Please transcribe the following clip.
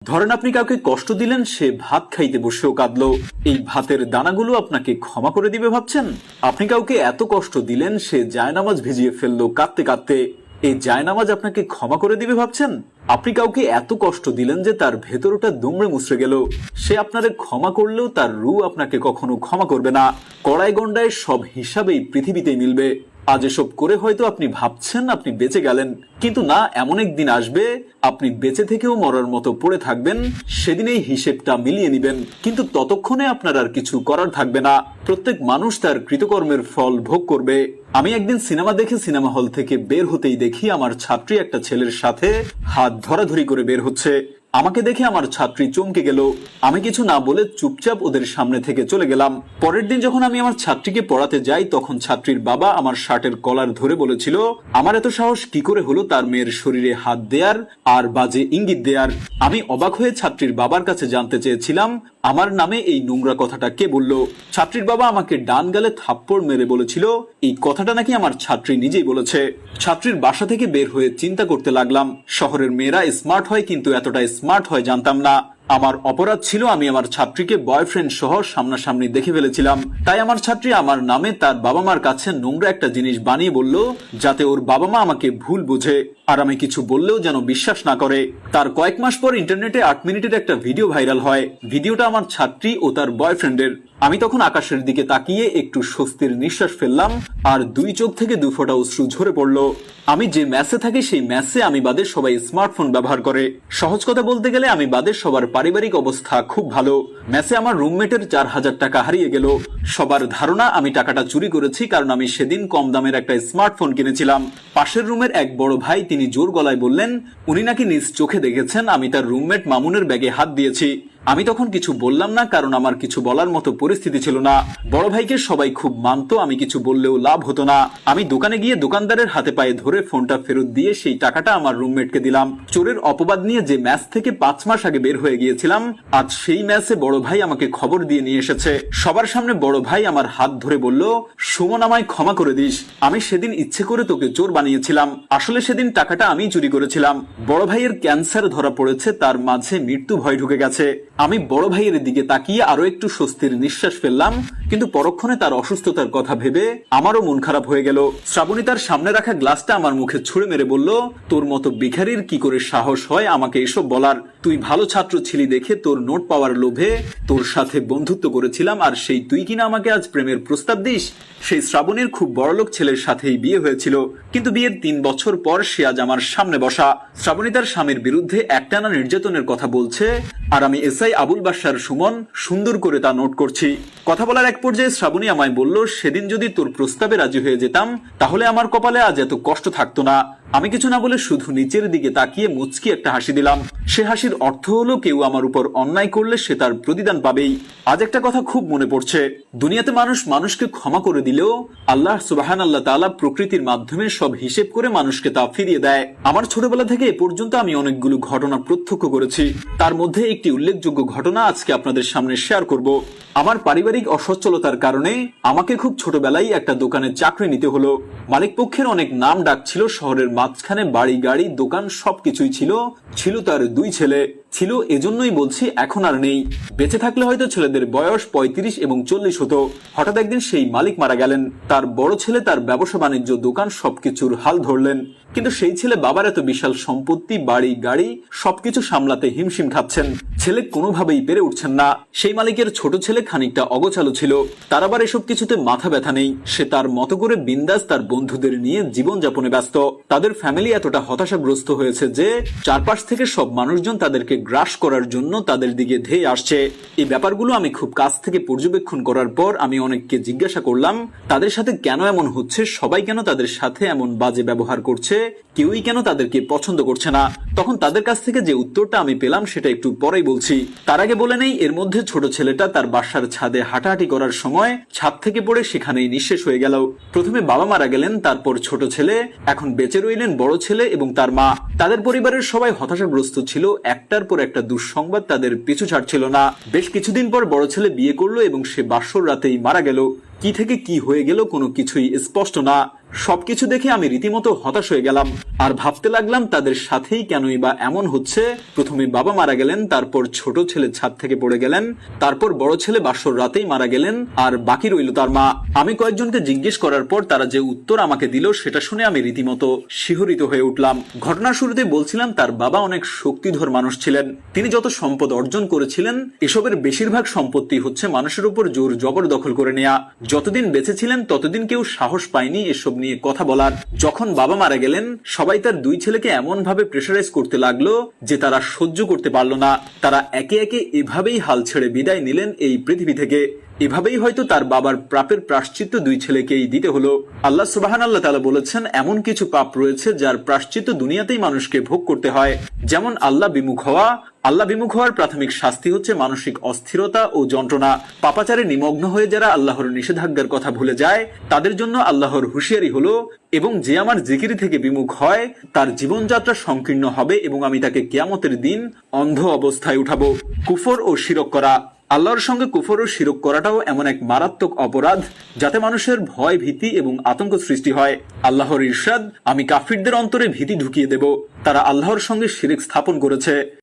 ধরেন আপনি কাউকে কষ্ট দিলেন, সে ভাত খাইতে বসেও কাঁদলো। এই ভাতের দানাগুলো আপনাকে ক্ষমা করে দিবে ভাবছেন? আপনি কাউকে এত কষ্ট দিলেন, সে জায়নামাজ ভিজিয়ে ফেললো কাঁদতে কাঁদতে। এই জায়নামাজ আপনাকে ক্ষমা করে দিবে ভাবছেন? আপনি কাউকে এত কষ্ট দিলেন যে তার ভেতরটা দুমড়ে মুচড়ে গেল, সে আপনারে ক্ষমা করলেও তার রূহ আপনাকে কখনো ক্ষমা করবে না। কড়াই গন্ডায় সব হিসাবেই পৃথিবীতেই মিলবে। আজ এসব করে হয়তো আপনি ভাবছেন আপনি বেঁচে গেলেন, কিন্তু না, এমন একদিন আসবে আপনি বেঁচে থেকেও মরার মতো পড়ে থাকবেন। সেদিন এই হিসেবটা মিলিয়ে নিবেন, কিন্তু ততক্ষণে আপনার আর কিছু করার থাকবে না। প্রত্যেক মানুষ তার কৃতকর্মের ফল ভোগ করবে। আমি একদিন সিনেমা দেখে সিনেমা হল থেকে বের হতেই দেখি আমার ছাত্রী একটা ছেলের সাথে হাত ধরাধরি করে বের হচ্ছে। আমাকে দেখে আমার ছাত্রী চমকে গেল। আমি কিছু না বলে চুপচাপ ওদের সামনে থেকে চলে গেলাম। পরের দিন যখন আমি আমার ছাত্রীকে পড়াতে যাই, তখন ছাত্রীর বাবা আমার শার্টের কলার ধরে বলেছিল, আমার এত সাহস কি করে হলো তার মেয়ের শরীরে হাত দেয়ার আর বাজে ইঙ্গিত দেয়ার। আমি অবাক হয়ে ছাত্রীর বাবার কাছে জানতে চেয়েছিলাম, আমার নামে এই নোংরা কথাটা কে বলল। ছাত্রীর বাবা আমাকে ডান গালে থাপ্পড় মেরে বলেছিল, এই কথাটা নাকি আমার ছাত্রী নিজেই বলেছে। ছাত্রীর বাসা থেকে বের হয়ে চিন্তা করতে লাগলাম, শহরের মেয়েরা স্মার্ট হয়, কিন্তু এতটা স্মার্ট হয় জানতাম না। আমার অপরাধ ছিল, আমি আমার ছাত্রীকে বয়ফ্রেন্ড সহ সামনাসামনি দেখে ফেলেছিলাম। তাই আমার ছাত্রী আমার নামে তার বাবা মার কাছে নোংরা একটা জিনিস বানিয়ে বলল, যাতে ওর বাবা মা আমাকে ভুল বুঝে আর আমি কিছু বললেও যেন বিশ্বাস না করে। তার কয়েক মাস পর ইন্টারনেটে 8 মিনিটের একটা ভিডিও ভাইরাল হয়। ভিডিওটা আমার ছাত্রী ও তার বয়ফ্রেন্ডের। আমি তখন আকাশের দিকে তাকিয়ে একটু স্বস্তির নিঃশ্বাস ফেললাম, আর 2 চোখ থেকে 2 ফোঁটা অশ্রু ঝরে পড়লো। আমি যে ম্যাচে থাকি সেই ম্যাচে আমি বাদে সবাই স্মার্টফোন ব্যবহার করে। সহজ কথা বলতে গেলে আমি বাদে সবার পারিবারিক অবস্থা খুব ভালো। ম্যাচে আমার রুমমেটের 4000 টাকা হারিয়ে গেল। সবার ধারণা আমি টাকাটা চুরি করেছি, কারণ আমি সেদিন কম দামের একটা স্মার্টফোন কিনেছিলাম। পাশের রুমের এক বড় ভাই, তিনি জোর গলায় বললেন উনি নাকি নিজ চোখে দেখেছেন আমি তার রুমমেট মামুনের ব্যাগে হাত দিয়েছি। আমি তখন কিছু বললাম না, কারণ আমার কিছু বলার মতো পরিস্থিতি ছিল না। বড় ভাইকে সবাই খুব মানতো, আমি কিছু বললেও লাভ হতো না। আমি দোকানে গিয়ে দোকানদারের হাতে পায়ে ধরে ফোনটা ফেরত দিয়ে সেই টাকাটা আমার রুমমেটকে দিলাম। চোরের অপবাদ নিয়ে যে ম্যাচ থেকে 5 মাস আগে বের হয়ে গিয়েছিলাম, আজ সেই ম্যাচে বড় ভাই আমাকে খবর দিয়ে নিয়ে এসেছে। সবার সামনে বড় ভাই আমার হাত ধরে বলল, সুমন, আমায় ক্ষমা করে দিস, আমি সেদিন ইচ্ছে করে তোকে চোর বানিয়েছিলাম। আসলে সেদিন টাকাটা আমি চুরি করেছিলাম। বড় ভাইয়ের ক্যান্সার ধরা পড়েছে, তার মাঝে মৃত্যু ভয় ঢুকে গেছে। আমি বড় ভাইয়ের দিকে তাকিয়ে আরো একটু স্বস্তির নিঃশ্বাস ফেললাম, কিন্তু পরক্ষণে তার অসুস্থতার কথা ভেবে আমারও মন খারাপ হয়ে গেল। শ্রাবণী তার সামনে রাখা গ্লাসটা আমার মুখে ছুঁড়ে মেরে বলল, তোর মতো ভিখারির কি করে সাহস হয় আমাকে এসব বলার? তুই ভালো ছাত্র ছিলি দেখে তোর নোট পাওয়ার লোভে তোর সাথে বন্ধুত্ব করেছিলাম, আর সেই তুই কিনা আমাকে আজ প্রেমের প্রস্তাব দিস? সেই শ্রাবণীর খুব বড়লোক ছেলের সাথেই বিয়ে হয়েছিল, কিন্তু বিয়ের 3 বছর পর সে আজ আমার সামনে বসা। শ্রাবণী তার স্বামীর বিরুদ্ধে একটানা নির্যাতনের কথা বলছে, আর আমি এসআই আবুল বাশার সুমন সুন্দর করে তা নোট করছি। কথা বলার এক পর্যায়ে শ্রাবণী আমায় বলল, সেদিন যদি তোর প্রস্তাবে রাজি হয়ে যেতাম তাহলে আমার কপালে আজ এত কষ্ট থাকতো না। আমি কিছু না বলে শুধু নিচের দিকে তাকিয়ে মুচকি একটা হাসি দিলাম। সে হাসির অর্থ হলো, কেউ আমার উপর অন্যায় করলে সে তার প্রতিদান পাবেই। আজ একটা কথা খুব মনে পড়ছে, দুনিয়াতে মানুষ মানুষকে ক্ষমা করে দিলেও আল্লাহ সুবহানাল্লাহ তাআলা প্রকৃতির মাধ্যমে সব হিসেব করে মানুষকে তা ফিরিয়ে দেয়। আমার ছোটবেলা থেকে এ পর্যন্ত আমি অনেকগুলো ঘটনা প্রত্যক্ষ করেছি, তার মধ্যে একটি উল্লেখযোগ্য ঘটনা আজকে আপনাদের সামনে শেয়ার করব। আমার পারিবারিক অসচ্ছলতার কারণে আমাকে খুব ছোটবেলায় একটা দোকানে চাকরি নিতে হলো। মালিক পক্ষের অনেক নাম ডাক ছিল, শহরের মাঝখানে বাড়ি গাড়ি দোকান সবকিছুই ছিল। ছিল তার 2 ছেলে, ছিল এজন্যই বলছি, এখন আর নেই। বেঁচে থাকলে হয়তো ছেলেদের বয়স 35 এবং 40 হতো। হঠাৎ একদিন সেই মালিক মারা গেলেন। তার বড় ছেলে তার ব্যবসা বাণিজ্য দোকান সবকিছুর হাল ধরলেন, কিন্তু সেই ছেলে বাবার এত বিশাল সম্পত্তি বাড়ি গাড়ি সবকিছু সামলাতে হিমশিম খাচ্ছেন। ছেলে কোনোভাবেই পেরে উঠছেন না। সেই মালিকের ছোট ছেলে খানিকটা অগোছালো ছিল, তার আবার এসব কিছুতে মাথা ব্যথা নেই। সে তার মতো করে বিন্দাস তার বন্ধুদের নিয়ে জীবন যাপনে ব্যস্ত। তাদের ফ্যামিলি এতটা হতাশাগ্রস্ত হয়েছে যে চারপাশ থেকে সব মানুষজন তাদেরকে গ্রাস করার জন্য তাদের দিকে ধেয়ে আসছে। এই ব্যাপারগুলো আমি খুব কাছ থেকে পর্যবেক্ষণ করার পর আমি অনেককে জিজ্ঞাসা করলাম, তাদের সাথে কেন এমন হচ্ছে, সবাই কেন তাদের সাথে এমন বাজে ব্যবহার করছে, কেউই কেন তাদেরকে পছন্দ করছে না। তখন তাদের কাছ থেকে যে উত্তরটা আমি পেলাম সেটা একটু পরেই বলছি। তার আগে বলে নেই, এর মধ্যে ছোট ছেলেটা তার বাসার ছাদে হাঁটাহাঁটি করার সময় ছাদ থেকে পড়ে সেখানেই নিঃশেষ হয়ে গেল। প্রথমে বাবা মারা গেলেন, তারপর ছোট ছেলে, এখন বেঁচে রইলেন বড় ছেলে এবং তার মা। তাদের পরিবারের সবাই হতাশাগ্রস্ত ছিল, একটার পর একটা দুঃসংবাদ তাদের পিছু ছাড়ছিল না। বেশ কিছুদিন পর বড় ছেলে বিয়ে করলো এবং সে বাসর রাতেই মারা গেল। কি থেকে কি হয়ে গেল কোনো কিছুই স্পষ্ট না। সবকিছু দেখে আমি রীতিমতো হতাশ হয়ে গেলাম আর ভাবতে লাগলাম তাদের সাথেই কেনই বা এমন হচ্ছে। প্রথমে বাবা মারা গেলেন, তারপর ছোট ছেলে ছাদ থেকে পড়ে গেলেন, তারপর বড় ছেলে বাসর রাতেই মারা গেলেন, আর বাকি রইল তার মা। আমি কয়েকজনকে জিজ্ঞেস করার পর তারা যে উত্তর আমাকে দিল সেটা শুনে আমি রীতিমতো শিহরিত হয়ে উঠলাম। ঘটনার শুরুতে বলছিলাম তার বাবা অনেক শক্তিধর মানুষ ছিলেন। তিনি যত সম্পদ অর্জন করেছিলেন এসবের বেশিরভাগ সম্পত্তি হচ্ছে মানুষের উপর জোর জবরদখল করে নেয়া। যতদিন বেঁচে ছিলেন ততদিন কেউ সাহস পায়নি এসব নিয়ে কথা বলার। যখন বাবা মারা গেলেন সবাই তার দুই ছেলেকে এমন ভাবে প্রেসারাইজ করতে লাগলো যে তারা সহ্য করতে পারলো না। তারা একে একে এভাবেই হাল ছেড়ে বিদায় নিলেন এই পৃথিবী থেকে। এভাবেই হয়তো তার বাবার পাপের প্রায়শ্চিত্ত দুই ছেলেকেই দিতে হলো। আল্লাহ সুবহানাল্লাহ তাআলা বলেছেন, এমন কিছু পাপ রয়েছে যার প্রায়শ্চিত্ত দুনিয়াতেই মানুষকে ভোগ করতে হয়। যেমন আল্লাহ বিমুখ হওয়া। আল্লাহ বিমুখ হওয়ার প্রাথমিক শাস্তি হচ্ছে মানসিক অস্থিরতা ও যন্ত্রণা। পাপাচারে নিমগ্ন হয়ে যারা আল্লাহর নিষেধাজ্ঞার কথা ভুলে যায় তাদের জন্য আল্লাহর হুঁশিয়ারি হলো, এবং যে আমার জিকির থেকে বিমুখ হয় তার জীবনযাত্রা সংকীর্ণ হবে এবং আমি তাকে কিয়ামতের দিন অন্ধ অবস্থায় উঠাবো। কুফর ও শিরক করা। আল্লাহর সঙ্গে কুফর ও শিরক করাটাও এমন এক মারাত্মক অপরাধ যাতে মানুষের ভয়, ভীতি এবং আতঙ্ক সৃষ্টি হয়। আল্লাহর ইরশাদ, আমি কাফিরদের অন্তরে ভীতি ঢুকিয়ে দেব, তারা আল্লাহর সঙ্গে শিরক স্থাপন করেছে।